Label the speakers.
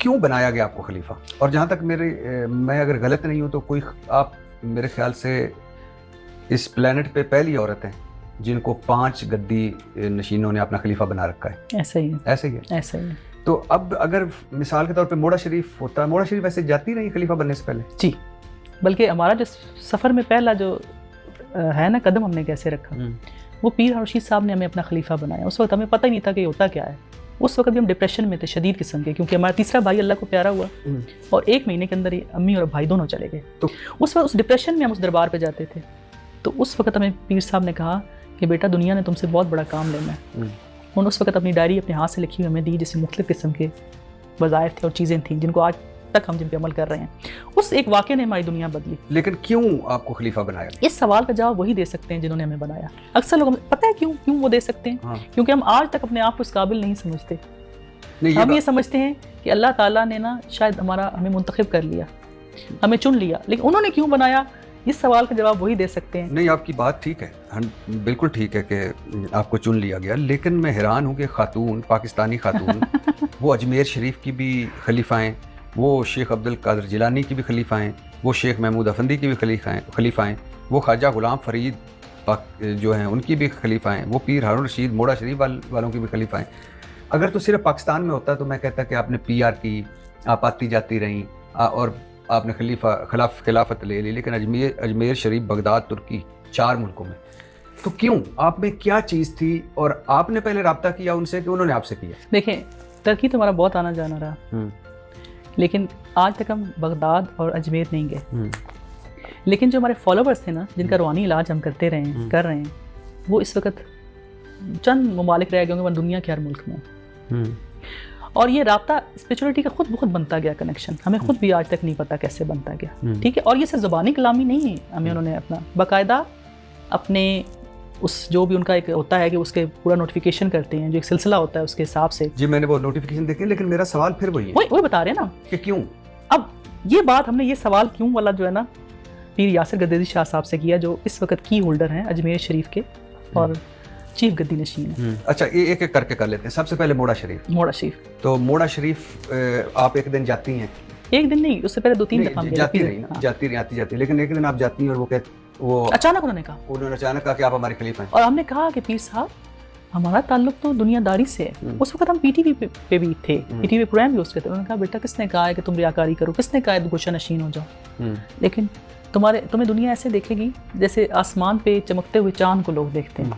Speaker 1: کیوں بنایا گیا آپ کو خلیفہ؟ اور جہاں تک میں اگر غلط نہیں ہوں تو آپ میرے خیال سے اس پلانٹ پہ پہلی عورت ہیں جن کو 5 گدی نشینوں نے اپنا خلیفہ بنا رکھا ہے.
Speaker 2: ایسا ہی ہے.
Speaker 1: ایسے ہی ہے.
Speaker 2: ایسا ہی ہے.
Speaker 1: تو اب اگر مثال کے طور پہ موڑا شریف ہوتا، موڑا شریف ایسے جاتی نہیں خلیفہ بننے سے پہلے؟
Speaker 2: جی، بلکہ ہمارا جو سفر میں پہلا جو ہے نا قدم ہم نے کیسے رکھا، وہ پیر رشید صاحب نے ہمیں اپنا خلیفہ بنایا. اس وقت ہمیں پتہ ہی نہیں تھا کہ یہ ہوتا کیا ہے. اس وقت بھی ہم ڈپریشن میں تھے شدید قسم کے، کیونکہ ہمارا تیسرا بھائی اللہ کو پیارا ہوا اور 1 مہینے کے اندر ہی امی اور بھائی دونوں چلے گئے. تو اس وقت اس ڈپریشن میں ہم اس دربار پہ جاتے تھے. تو اس وقت ہمیں پیر صاحب نے کہا کہ بیٹا دنیا نے تم سے بہت بڑا کام لینا ہے. انہوں نے اس وقت اپنی ڈائری اپنے ہاتھ سے لکھی ہمیں دی، جس میں مختلف قسم کے وظائف تھے اور چیزیں تھیں جن کو آج تک ہم جن پہ عمل کر رہے ہیں. اس ایک واقعے نے ہماری دنیا بدلی.
Speaker 1: لیکن کیوں آپ کو خلیفہ بنایا؟
Speaker 2: اس سوال کا جواب وہی دے سکتے ہیں جنہوں نے ہمیں بنایا. اکثر لوگ پتہ ہے کیوں وہ دے سکتے ہیں؟ کیونکہ ہم آج تک اپنے آپ کو اس قابل نہیں سمجھتے. ہم یہ سمجھتے ہیں کہ اللہ تعالیٰ نے نا شاید ہمیں منتخب کر لیا، ہمیں چن لیا، لیکن انہوں نے کیوں بنایا اس سوال کا جواب وہی دے سکتے ہیں.
Speaker 1: نہیں، آپ کی بات ٹھیک ہے، بالکل ٹھیک ہے کہ آپ کو چن لیا گیا، لیکن میں حیران ہوں کہ خاتون، پاکستانی خاتون وہ اجمیر شریف کی بھی خلیفہ ہیں، وہ شیخ عبد القادر جیلانی کی بھی خلیفہ ہیں، وہ شیخ محمود افندی کی بھی خلیفہ ہیں، وہ خواجہ غلام فرید جو ہیں ان کی بھی خلیفہ ہیں، وہ پیر ہارون رشید موڑا شریف والوں کی بھی خلیفہ ہیں. اگر تو صرف پاکستان میں ہوتا تو میں کہتا کہ آپ نے PR کی، آپ آتی جاتی رہیں اور آپ نے خلافت لے لی، لیکن اجمیر شریف، بغداد، ترکی، 4 ملکوں میں. تو کیوں؟ آپ میں کیا چیز تھی اور آپ نے پہلے رابطہ کیا ان سے کہ انہوں نے آپ سے کیا؟
Speaker 2: دیکھیں، ترکی تو ہمارا بہت آنا جانا رہا، لیکن آج تک ہم بغداد اور اجمیر نہیں گئے. لیکن جو ہمارے فالوورز تھے نا، جن کا روحانی علاج ہم کر رہے ہیں، وہ اس وقت چند ممالک رہ گئے ہوں گے دنیا کے ہر ملک میں. اور یہ رابطہ اسپریچولیٹی کا خود بخود بنتا گیا کنیکشن. ہمیں خود بھی آج تک نہیں پتا کیسے بنتا گیا. ٹھیک ہے. اور یہ صرف زبانی کلامی نہیں ہے، ہمیں انہوں نے اپنا باقاعدہ اپنے اس جو بھی ان کا ایک ہوتا ہے کہ اس کے پورا نوٹیفیکیشن کرتے ہیں، جو ایک سلسلہ ہوتا ہے اس کے حساب سے.
Speaker 1: جی میں نے وہ نوٹیفیکیشن دیکھے، لیکن میرا سوال پھر وہی
Speaker 2: بتا رہے ہیں نا
Speaker 1: کہ کیوں.
Speaker 2: اب یہ بات ہم نے یہ سوال کیوں والا جو ہے نا پیر یاسر گدیزی شاہ صاحب سے کیا، جو اس وقت کی ہولڈر ہیں اجمیر شریف کے اور چیف گدی نشین ہیں.
Speaker 1: اچھا، یہ ایک ایک کر کے کر لیتے ہیں. سب سے پہلے موڑا شریف. تو موڑا شریف آپ ایک دن جاتی ہیں؟
Speaker 2: ایک دن نہیں، اس سے پہلے 2-3 دفعہ
Speaker 1: جاتی رہی نا، جاتی رہی آتی جاتی، لیکن ایک دن آپ جاتی ہیں اور وہ اچانک انہوں نے اچانک کہا کہ آپ ہمارے خلیفہ ہیں.
Speaker 2: اور ہم نے کہا کہ پیر صاحب ہمارا تعلق تو دنیا داری سے ہے. اس وقت ہم PTV پہ بھی تھے، PTV پروگرام بھی اس کے تھے. انہوں نے کہا بیٹا کس نے کہا ہے کہ تم ریاکاری کرو، کس نے کہا ہے گوشہ نشین ہو جاؤ، لیکن تمہیں دنیا ایسے دیکھے گی جیسے آسمان پہ چمکتے ہوئے چاند کو لوگ دیکھتے ہیں.